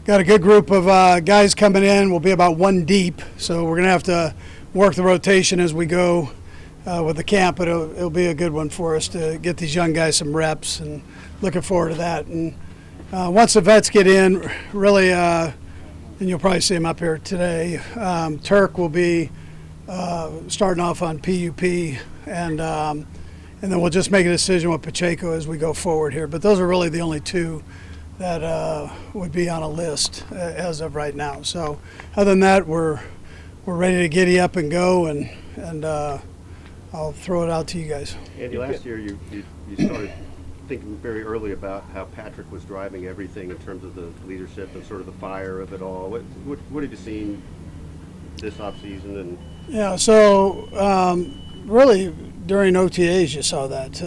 got a good group of guys coming in. We'll be about one deep, so we're going to have to work the rotation as we go with the camp, but it'll be a good one for us to get these young guys some reps, and looking forward to that. And once the vets get in, really, and you'll probably see him up here today, Turk will be starting off on PUP, and then we'll just make a decision with Pacheco as we go forward here. But those are really the only two that would be on a list as of right now. So other than that, we're ready to giddy up and go, and I'll throw it out to you guys. Andy, last year you started thinking very early about how Patrick was driving everything in terms of the leadership and sort of the fire of it all. What have you seen this offseason? And yeah, so really during OTAs you saw that.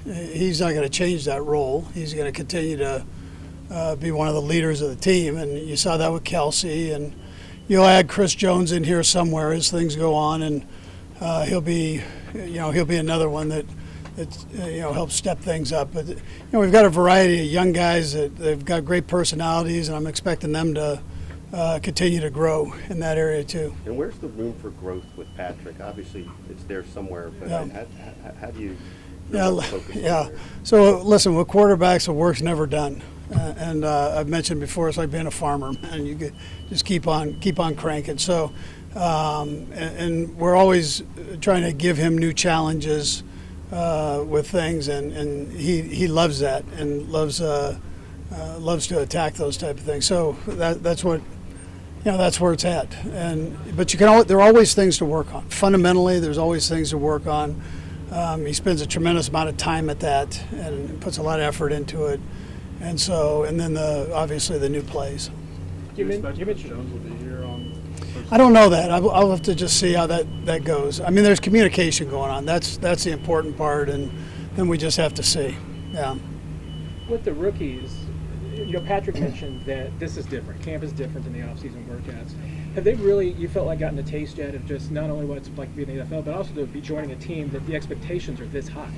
He's not going to change that role. He's going to continue to be one of the leaders of the team, and you saw that with Kelsey, and you'll add Chris Jones in here somewhere as things go on, and he'll be another one that helps step things up. But we've got a variety of young guys that they've got great personalities, and I'm expecting them to continue to grow in that area too. And where's the room for growth with Patrick? Obviously, it's there somewhere, but how do you? Yeah. So listen, with quarterbacks, the work's never done, and I've mentioned before, it's like being a farmer, man. You could just keep on cranking. So, and we're always trying to give him new challenges with things, and he loves that and loves to attack those type of things. So that's what. That's where it's at, but there are always things to work on. Fundamentally, there's always things to work on. He spends a tremendous amount of time at that and puts a lot of effort into it, and then obviously the new plays. You mentioned Jones will be here on. I don't know that. I'll have to just see how that goes. I mean, there's communication going on. That's the important part, and then we just have to see. Yeah. With the rookies. Patrick mentioned that this is different. Camp is different than the off-season workouts. Have they really, you felt like, gotten a taste yet of just not only what it's like to be in the NFL, but also to be joining a team that the expectations are this high?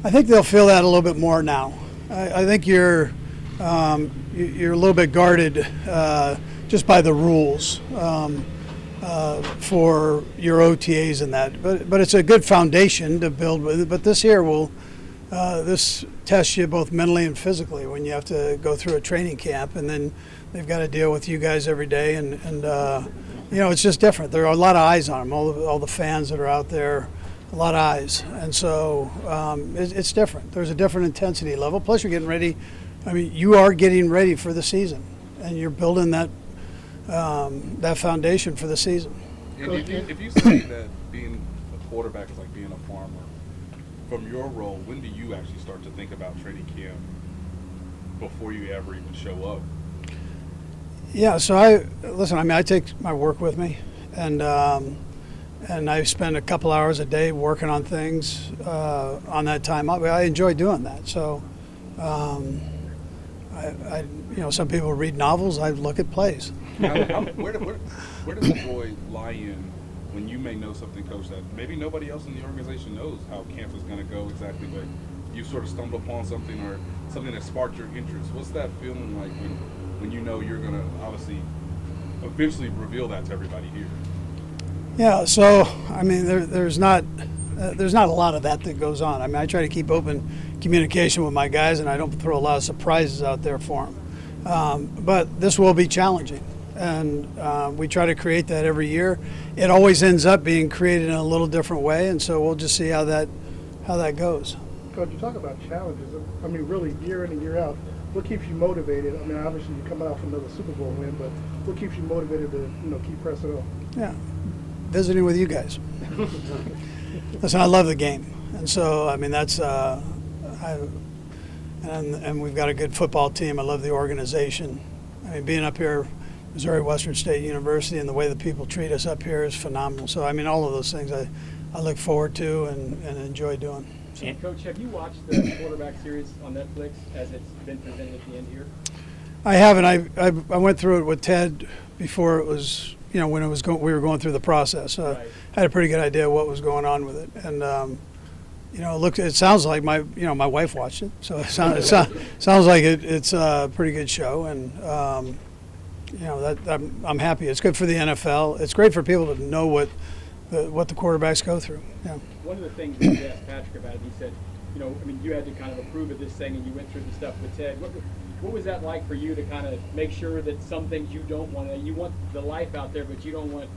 I think they'll feel that a little bit more now. I think you're a little bit guarded just by the rules for your OTAs and that. But it's a good foundation to build with. But this year this tests you both mentally and physically when you have to go through a training camp, and then they've got to deal with you guys every day, and it's just different. There are a lot of eyes on them, all the fans that are out there, a lot of eyes, and so it's different. There's a different intensity level. Plus, you're getting ready. I mean, you are getting ready for the season, and you're building that foundation for the season. And if you say that being a quarterback is like being a farmer, from your role, when do you actually start to think about training camp before you ever even show up? Yeah, so I take my work with me, and I spend a couple hours a day working on things on that time. I enjoy doing that. So, some people read novels. I look at plays. Where does the boy lie in when you may know something, Coach, that maybe nobody else in the organization knows how camp is going to go exactly, but you sort of stumbled upon something or something that sparked your interest? What's that feeling like when you know you're going to obviously eventually reveal that to everybody here? Yeah, so I mean, there's not a lot of that goes on. I mean, I try to keep open communication with my guys, and I don't throw a lot of surprises out there for them. But this will be challenging. And we try to create that every year. It always ends up being created in a little different way, and so we'll just see how that goes. Coach, you talk about challenges. I mean, really, year in and year out, what keeps you motivated? I mean, obviously you come out from another Super Bowl win, but what keeps you motivated to keep pressing on? Yeah, visiting with you guys. Listen, I love the game, and so I mean that's and we've got a good football team. I love the organization. I mean, being up here. Missouri Western State University, and the way the people treat us up here is phenomenal. So, I mean, all of those things I look forward to and enjoy doing. So. And Coach, have you watched the quarterback series on Netflix as it's been presented at the end here? I haven't. I went through it with Ted before it was, when it was we were going through the process. Right. I had a pretty good idea what was going on with it, and it sounds like my wife watched it, so it sounds like it's a pretty good show, and I'm happy. It's good for the NFL. It's great for people to know what the quarterbacks go through. Yeah. One of the things that you asked Patrick about, he said, you had to kind of approve of this thing, and you went through the stuff with Ted. What was that like for you to kind of make sure that some things you don't want to, you want the life out there, but you don't want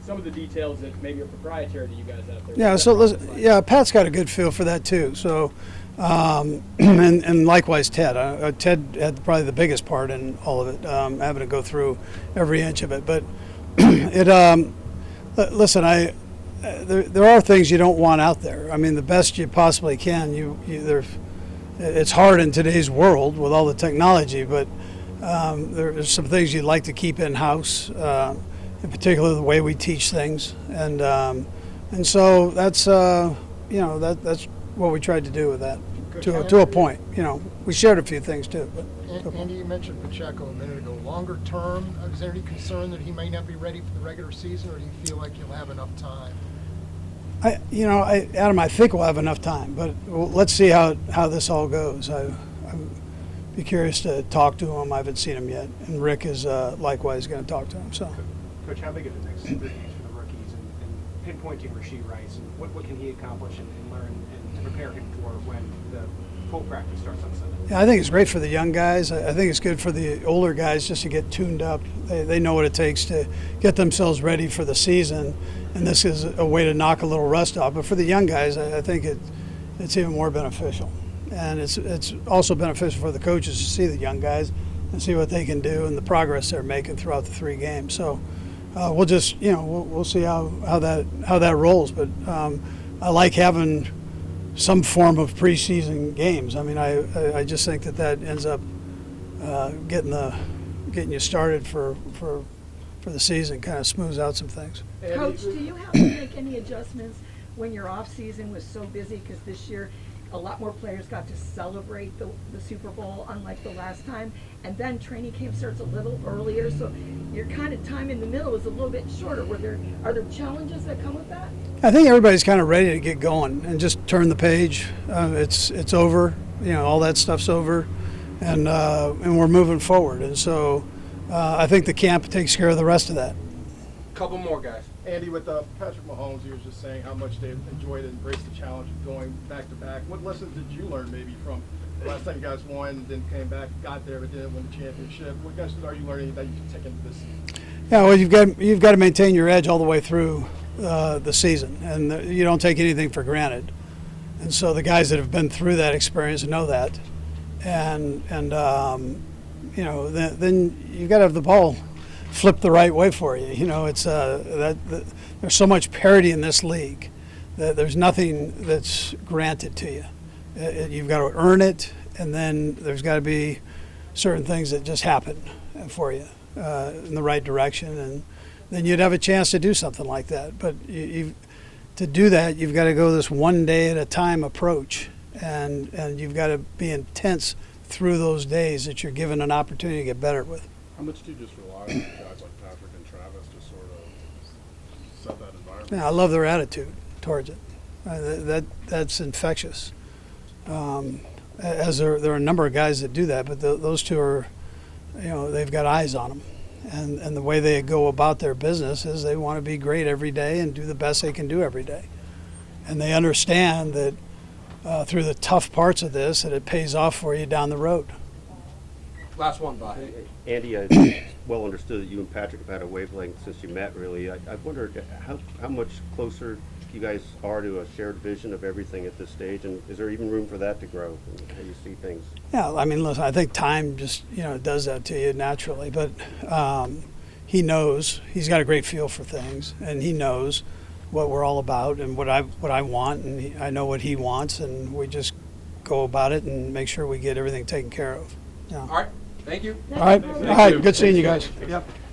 some of the details that maybe are proprietary to you guys out there? Yeah, so listen, Pat's got a good feel for that too. So, and likewise Ted. Ted had probably the biggest part in all of it, having to go through every inch of it. But listen, there are things you don't want out there. I mean, the best you possibly can. It's hard in today's world with all the technology, but there's some things you'd like to keep in house. In particular, the way we teach things, and so that's that's what we tried to do with that to a point. We shared a few things too. But Andy, you mentioned Pacheco a minute ago. Longer term, is there any concern that he may not be ready for the regular season, or do you feel like he'll have enough time? Adam, I think we'll have enough time, but let's see how this all goes. I'd be curious to talk to him. I haven't seen him yet, and Rick is likewise going to talk to him. So. Coach, how big are the next 3 games for the rookies, and pinpointing Rashee Rice, and what can he accomplish and learn and to prepare him for when the full practice starts on Sunday? Yeah, I think it's great for the young guys. I think it's good for the older guys just to get tuned up. They know what it takes to get themselves ready for the season, and this is a way to knock a little rust off. But for the young guys, I think it's even more beneficial. And it's also beneficial for the coaches to see the young guys and see what they can do and the progress they're making throughout the 3 games. So we'll just, we'll see how that rolls. But I like having some form of preseason games. I mean, I just think that ends up getting you started for the season, kind of smooths out some things. Coach, do you have to make any adjustments when your off season was so busy? Because this year, a lot more players got to celebrate the Super Bowl, unlike the last time. And then training camp starts a little earlier, so your kind of time in the middle is a little bit shorter. Are there challenges that come with that? I think everybody's kind of ready to get going and just turn the page. It's over. All that stuff's over, and we're moving forward. And so I think the camp takes care of the rest of that. Couple more guys. Andy, with Patrick Mahomes, he was just saying how much they enjoyed and embraced the challenge of going back to back. What lessons did you learn maybe from the last time you guys won, then came back, got there, but didn't win the championship? What lessons are you learning that you can take into this season? Yeah, well, you've got to maintain your edge all the way through the season, and you don't take anything for granted. And so the guys that have been through that experience know that, and then you've got to have the ball flip the right way for you. It's there's so much parity in this league that there's nothing that's granted to you. You've got to earn it, and then there's got to be certain things that just happen for you in the right direction, and then you'd have a chance to do something like that. But to do that, you've got to go this one day at a time approach, and you've got to be intense through those days that you're given an opportunity to get better with. How much do you just rely on guys like Patrick and Travis to sort of set that environment? Yeah, I love their attitude towards it. That's infectious. As there are a number of guys that do that, but those two are, they've got eyes on them. And the way they go about their business is they want to be great every day and do the best they can do every day. And they understand that through the tough parts of this, that it pays off for you down the road. Last one, Bob. Andy, it's well understood that you and Patrick have had a wavelength since you met, really. I wondered how much closer you guys are to a shared vision of everything at this stage, and is there even room for that to grow, and how you see things? Yeah, I mean, listen, I think time just, does that to you naturally, but he knows, he's got a great feel for things, and he knows what we're all about and what I want, and I know what he wants, and we just go about it and make sure we get everything taken care of. Yeah. All right. Thank you. All right. Good seeing you guys. Yep.